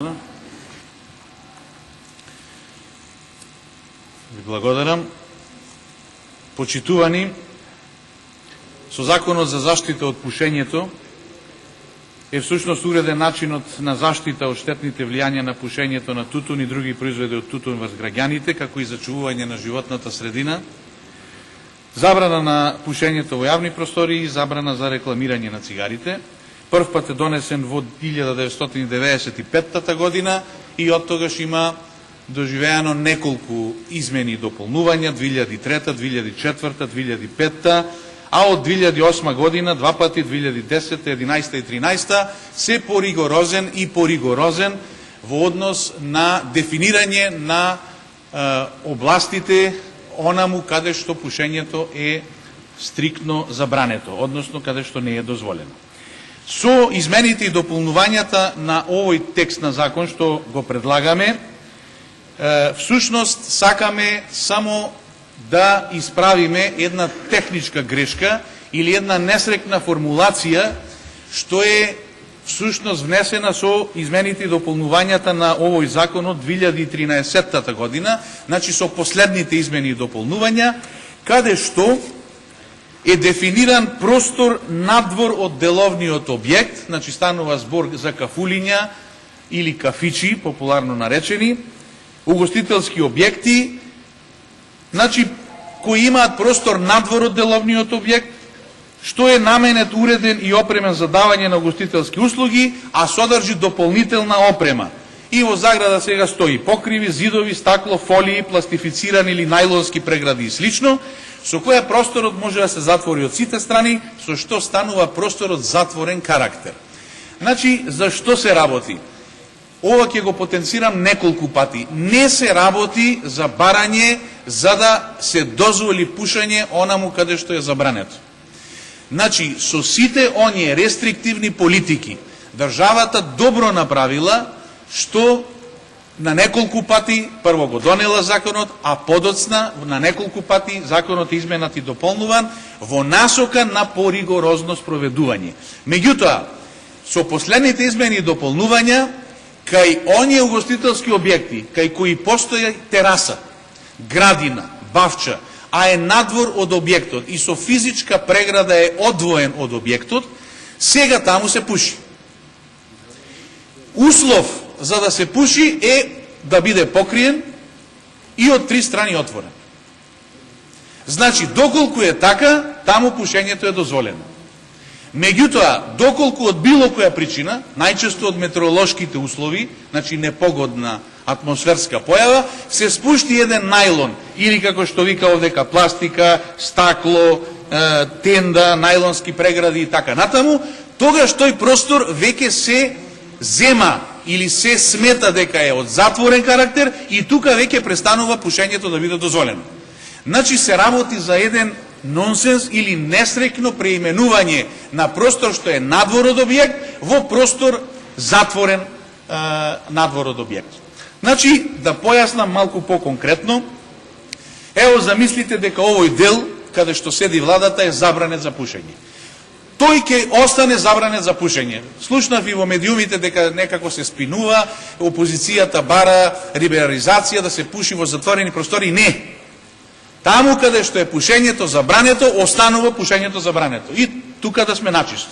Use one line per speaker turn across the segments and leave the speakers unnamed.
Ви благодарам. Почитувани, со Законот за заштита од пушењето е всушност уреден начинот на заштита од штетните влијања на пушењето на тутун и други производи од тутун врз граѓаните, како и зачувување на животната средина, забрана на пушењето во јавни простори и забрана за рекламирање на цигарите. Прв пат е донесен во 1995 година и од тогаш има доживеано неколку измени и дополнувања, 2003, 2004, 2005, а од 2008 година два пати, 2010, 11 и 13, се поригорозен и поригорозен во однос на дефинирање на областите онаму каде што пушењето е стриктно забрането, односно каде што не е дозволено. Со измените и дополнувањата на овој текст на закон што го предлагаме, всушност сакаме само да исправиме една техничка грешка или една несрекна формулација што е всушност внесена со измените и дополнувањата на овој закон од 2013 година, значи со последните измени и дополнувања, каде што е дефиниран простор надвор од деловниот објект, значи станува збор за кафулиња или кафичи, популарно наречени, угостителски објекти, значи кои имаат простор надвор од деловниот објект, што е наменет, уреден и опремен за давање на угостителски услуги, а содржи дополнителна опрема. И во заграда сега стои покриви, зидови, стакло, фолии, пластифицирани или најлонски прегради и слично, со која просторот може да се затвори од сите страни, со што станува просторот затворен карактер. Значи, за што се работи? Ова ќе го потенцирам неколку пати. Не се работи за барање за да се дозволи пушење онаму каде што е забрането. Значи, со сите оние рестриктивни политики, државата добро направила што на неколку пати прво го донела законот, а подоцна на неколку пати законот изменат и дополнуван во насока на поригорозно спроведување. Меѓутоа, со последните измени и дополнувања, кај оние угостителски објекти, кај кои постои тераса, градина, бавча, а е надвор од објектот и со физичка преграда е одвоен од објектот, сега таму се пуши. Услов за да се пуши е да биде покриен и од три страни отворен. Значи, доколку е така, таму пушењето е дозволено. Меѓутоа, доколку од било која причина, најчесто од метеоролошките услови, значи непогодна атмосферска појава, се спушти еден најлон, или како што вика овдека пластика, стакло, тенда, најлонски прегради и така натаму, тогаш тој простор веќе се зема или се смета дека е од затворен карактер и тука веќе престанува пушењето да биде дозволено. Значи се работи за еден нонсенс или несрекно преименување на простор што е надвор од објект во простор затворен надвор од објект. Значи, да појаснам малку по-конкретно, ево замислите дека овој дел, каде што седи владата, е забранет за пушење. Тој ќе остане забранет за пушење. Слушнав и во медиумите дека некако се спинува, опозицијата бара либерализација, да се пуши во затворени простори. Не! Таму каде што е пушењето забрането, останува пушењето забрането. И тука да сме начисто.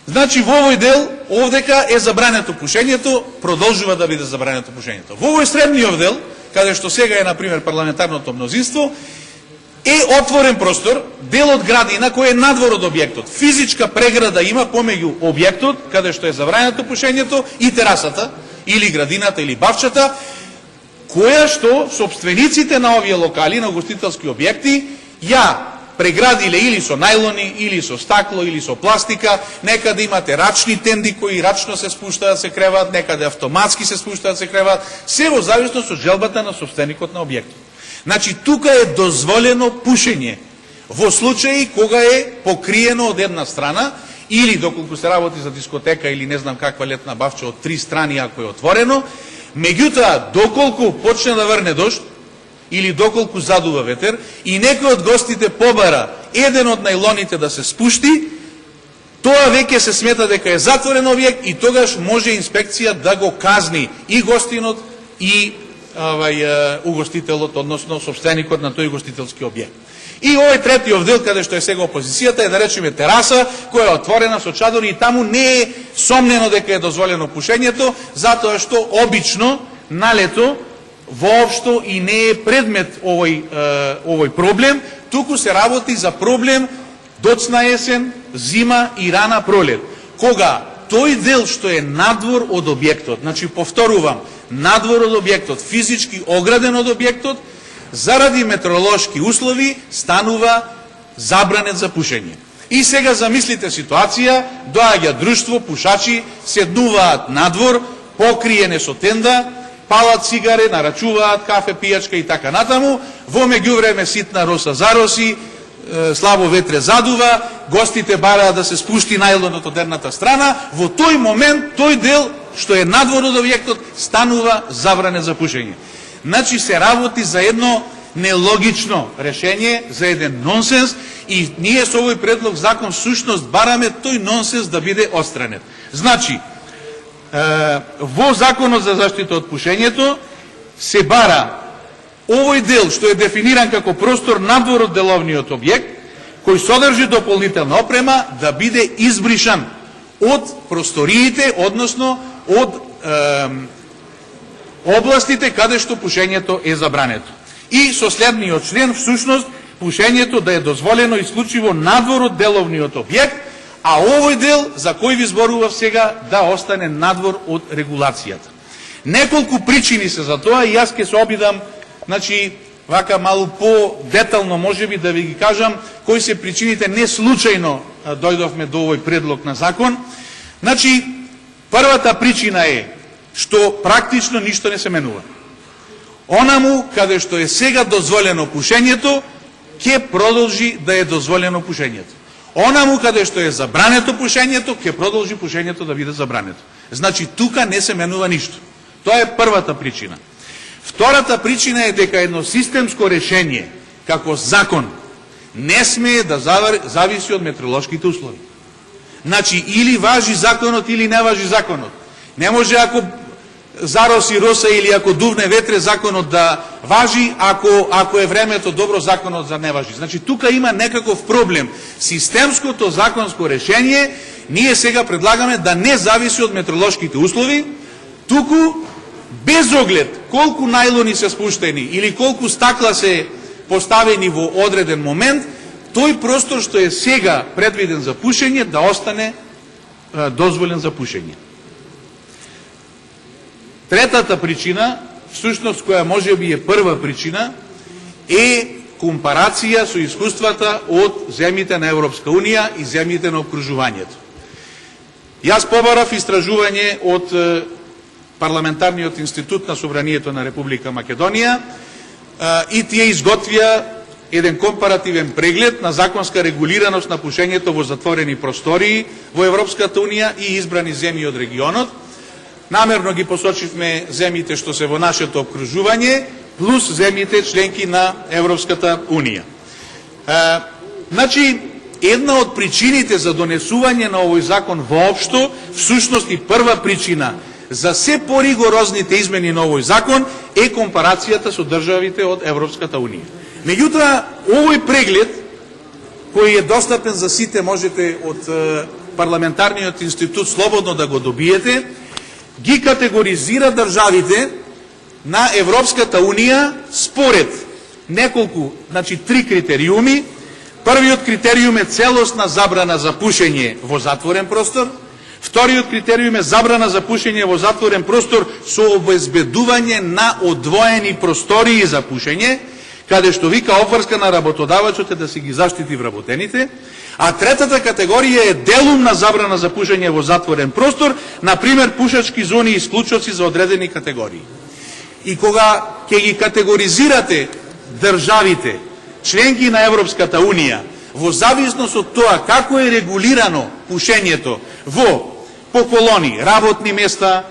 Значи, во овој дел, овдека е забрането пушењето, продолжува да биде забрането пушењето. Во овој средниот дел, каде што сега е, например, парламентарното мнозинство, е отворен простор, дел од градина кој е надвор од објектот. Физичка преграда има помеѓу објектот, каде што е забрането пушењето, и терасата, или градината, или бавчата, која што собствениците на овие локали, на угостителски објекти, ја преградиле или со најлони, или со стакло, или со пластика, некаде имате рачни тенди кои рачно се спуштаат, се креваат, некаде автоматски се спуштаат, се креваат, се во зависност од желбата на собственикот на објектот. Значи, тука е дозволено пушење во случаи кога е покриено од една страна, или доколку се работи за дискотека или не знам каква летна бавча од три страни ако е отворено. Меѓутоа, доколку почне да врне дожд, или доколку задува ветер, и некој од гостите побара еден од најлоните да се спушти, тоа веќе се смета дека е затворен објект и тогаш може инспекција да го казни и гостинот и угостителот, односно собственикот на тој угостителски објект. И овој третиот дел, каде што е сега опозицијата, е да речеме тераса, која е отворена со чадори и таму не е сомнено дека е дозволено пушењето, затоа што обично на лето воопшто и не е предмет овој проблем, туку се работи за проблем доцна есен, зима и рана пролет, кога тој дел што е надвор од објектот, значи повторувам, надвор од објектот, физички ограден од објектот, заради метеоролошки услови станува забранет за пушење. И сега замислите ситуација, доаѓа друштво, пушачи, седнуваат надвор, покриене со тенда, палат цигаре, нарачуваат кафе, пијачка и така натаму, во меѓувреме ситна роса зароси, слабо ветре задува, гостите бараат да се спушти најлонот од едната страна, во тој момент, тој дел што е надвор од објектот, станува забранет за пушење. Значи се работи за едно нелогично решение, за еден нонсенс и ние со овој предлог закон сушност бараме тој нонсенс да биде отстранет. Значи, во законот за заштита од пушењето се бара овој дел што е дефиниран како простор надвор од деловниот објект, кој содржи дополнителна опрема, да биде избришан од просториите, односно од областите каде што пушењето е забрането. И со следниот член, всушност, пушењето да е дозволено исклучиво надвор од деловниот објект, а овој дел, за кој ви зборував сега, да остане надвор од регулацијата. Неколку причини се за тоа и јас ќе се обидам, значи, вака малку по-детално можеби да ви ги кажам, кои се причините, не случајно дојдовме до овој предлог на закон. Значи, првата причина е што практично ништо не се менува. Онаму каде што е сега дозволено пушењето, ќе продолжи да е дозволено пушењето. Онаму каде што е забрането пушењето, ќе продолжи пушењето да биде забрането. Значи, тука не се менува ништо. Тоа е првата причина. Втората причина е дека едно системско решение, како закон, не смее да зависи од метеоролошките услови. Значи, или важи законот, или не важи законот. Не може ако зароси роса или ако дувне ветре законот да важи, ако е времето добро законот за не важи. Значи тука има некаков проблем. Системското законско решение ние сега предлагаме да не зависи од метеоролошките услови, туку без оглед колку најлони се спуштени или колку стакла се поставени во одреден момент, тој простор што е сега предвиден за пушење да остане дозволен за пушење. Третата причина, всушност која може би е прва причина, е компарација со искуствата од земјите на Европска Унија и земјите на окружувањето. Јас побарав истражување од Парламентарниот институт на Собранието на Република Македонија и тие изготвија еден компаративен преглед на законска регулираност на пушењето во затворени простории во Европската Унија и избрани земји од регионот. Намерно ги посочивме земјите што се во нашето окружување, плюс земјите членки на Европската Унија. Значи, една од причините за донесување на овој закон воопшто, всушност и прва причина за се поригорозните измени на овој закон е компарацијата со државите од Европската Унија. Меѓутоа, овој преглед, кој е достапен за сите, можете од Парламентарниот институт слободно да го добиете, ги категоризира државите на Европската Унија според неколку, значи 3 критериуми. Првиот критериум е целосна забрана за пушење во затворен простор. Вториот критериум е забрана за пушење во затворен простор со обезбедување на одвоени простории за пушење, каде што вика обврска на работодавачот е да си ги заштити вработените. А третата категорија е делумна забрана за пушење во затворен простор, например пушачки зони и исклучоци за одредени категории. И кога ќе ги категоризирате државите, членки на Европската Унија, во зависност од тоа како е регулирано пушењето во по колони, работни места,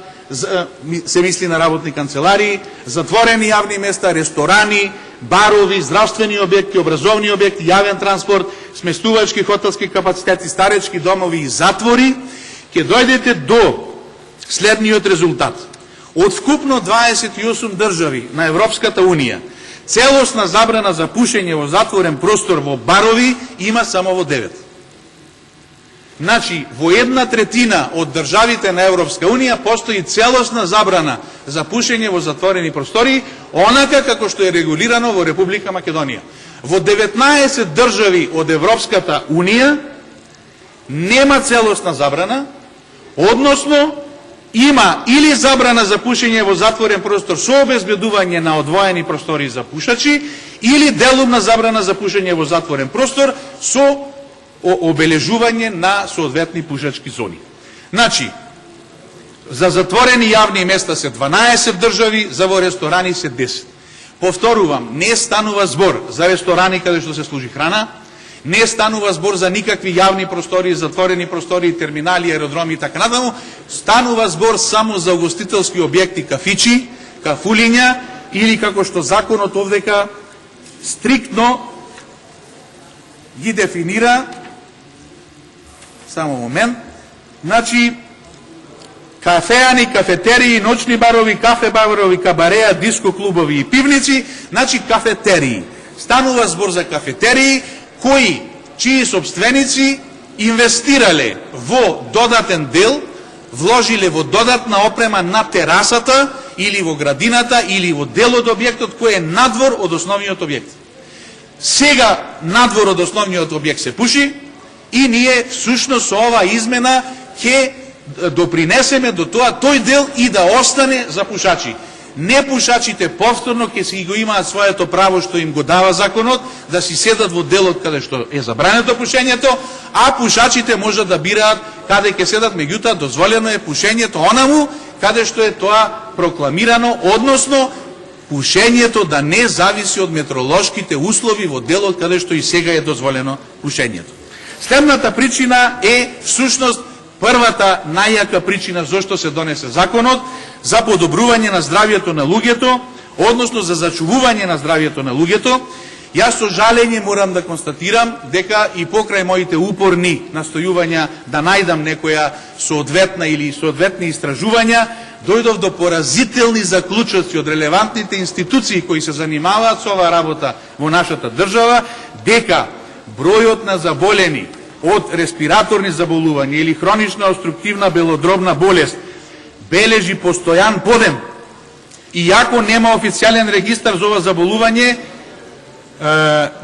се мисли на работни канцеларии, затворени јавни места, ресторани, барови, здравствени објекти, образовни објекти, јавен транспорт, сместувачки, хотелски капацитети, старечки домови и затвори, ќе дојдете до следниот резултат. Од вкупно 28 држави на Европската Унија, целосна забрана за пушење во затворен простор во барови има само во 9. Значи, во 1/3 од државите на Европска Унија постои целосна забрана за пушење во затворени простори, онака како што е регулирано во Република Македонија. Во 19 држави од Европската Унија нема целосна забрана, односно има или забрана за пушење во затворен простор со обезбедување на одвоени простори за пушачи, или делумна забрана за пушење во затворен простор со обележување на соодветни пушачки зони. Значи, за затворени јавни места се 12 држави, за во ресторани се 10. Повторувам, не станува збор за ресторани каде што се служи храна, не станува збор за никакви јавни простори, затворени простори, терминали, аеродроми и така натаму, станува збор само за угостителски објекти, кафичи, кафулиња, или како што законот овдека стриктно ги дефинира. Само момент. Значи, кафеани, кафетерии, ночни барови, кафе барови, кабареа, диско клубови и пивници, значи кафетерии. Станува збор за кафетерии чии собственици инвестирале во додатен дел, вложиле во додатна опрема на терасата или во градината или во дел од објектот кој е надвор од основниот објект. Сега надвор од основниот објект се пуши и ние всушност со ова измена ќе допринесеме до тоа тој дел и да остане за пушачи. Непушачите повторно ќе си го имаат своето право што им го дава законот, да си седат во делот каде што е забрането пушењето, а пушачите можат да бираат каде ќе седат, меѓутоа дозволено е пушењето онаму каде што е тоа прокламирано, односно пушењето да не зависи од метеоролошките услови во делот каде што и сега е дозволено пушењето. Следната причина е всушност првата најака причина зашто се донесе законот, за подобрување на здравјето на луѓето, односно за зачувување на здравјето на луѓето. Јас со жалење морам да констатирам дека и покрај моите упорни настојувања да најдам некоја соодветна или соодветни истражувања, дојдов до поразителни заклучоци од релевантните институции кои се занимаваат со оваа работа во нашата држава, дека бројот на заболени од респираторни заболувања или хронична обструктивна белодробна болест бележи постојан подем. Иако нема официјален регистар за ова заболување,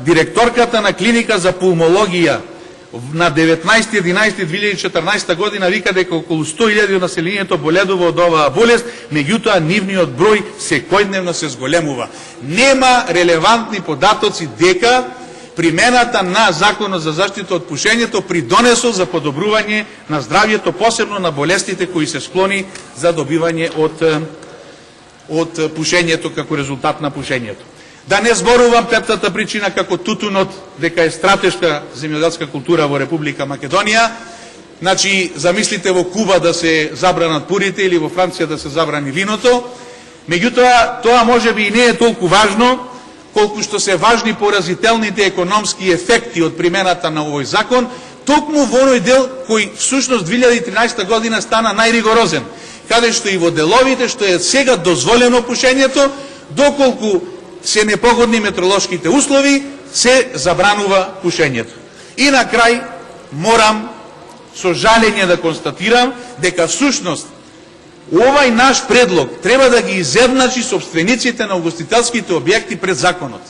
директорката на клиника за пулмологија на 19.11.2014 година вика дека околу 100.000 од населението боледува од оваа болест, меѓутоа нивниот број секојдневно се зголемува. Нема релевантни податоци дека примената на Законот за заштита од пушењето придонесол за подобрување на здравјето, посебно на болестите кои се склони за добивање од пушењето како резултат на пушењето. Да не зборувам петтата причина како тутунот дека е стратешка земјоделска култура во Република Македонија. Значи, замислите во Куба да се забранат пурите или во Франција да се забрани виното. Меѓутоа, тоа можеби и не е толку важно, колку што се важни поразителните економски ефекти од примената на овој закон, токму во оној дел кој всушност 2013 година стана најригорозен, каде што и во деловите што е сега дозволено пушењето, доколку се непогодни метеоролошките услови, се забранува пушењето. И на крај морам со жалење да констатирам дека всушност овај наш предлог треба да ги изедначи собствениците на угостителските објекти пред законот.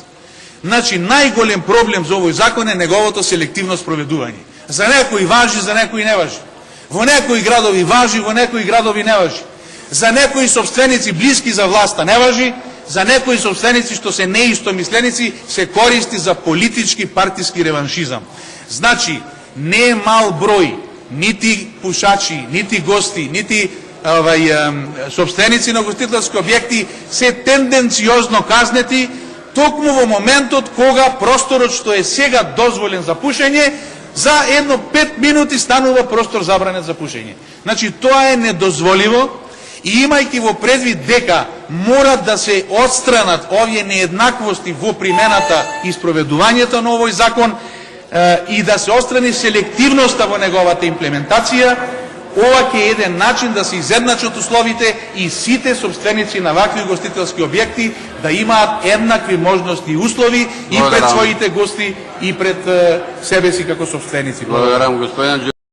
Значи, најголем проблем за овој закон е неговото селективно спроведување. За некои важи, за некои не важи. Во некои градови важи, во некои градови не важи. За некои собственици блиски за власта не важи, за некои собственици што се неистомисленици се користи за политички партиски реваншизам. Значи, не е мал број нити пушачи, нити гости, нити собственици на гостителски објекти се тенденциозно казнети токму во моментот кога просторот што е сега дозволен за пушење за едно 5 минути станува простор забранет за пушење. Значи, тоа е недозволиво и имајќи во предвид дека морат да се отстранат овие нееднаквости во примената и спроведувањето на овој закон и да се отстрани селективноста во неговата имплементација, ова ќе е еден начин да се изедначат условите и сите собственици на вакви угостителски објекти да имаат еднакви можности и услови и пред своите гости и пред себе си како собственици.
Благодарам, господин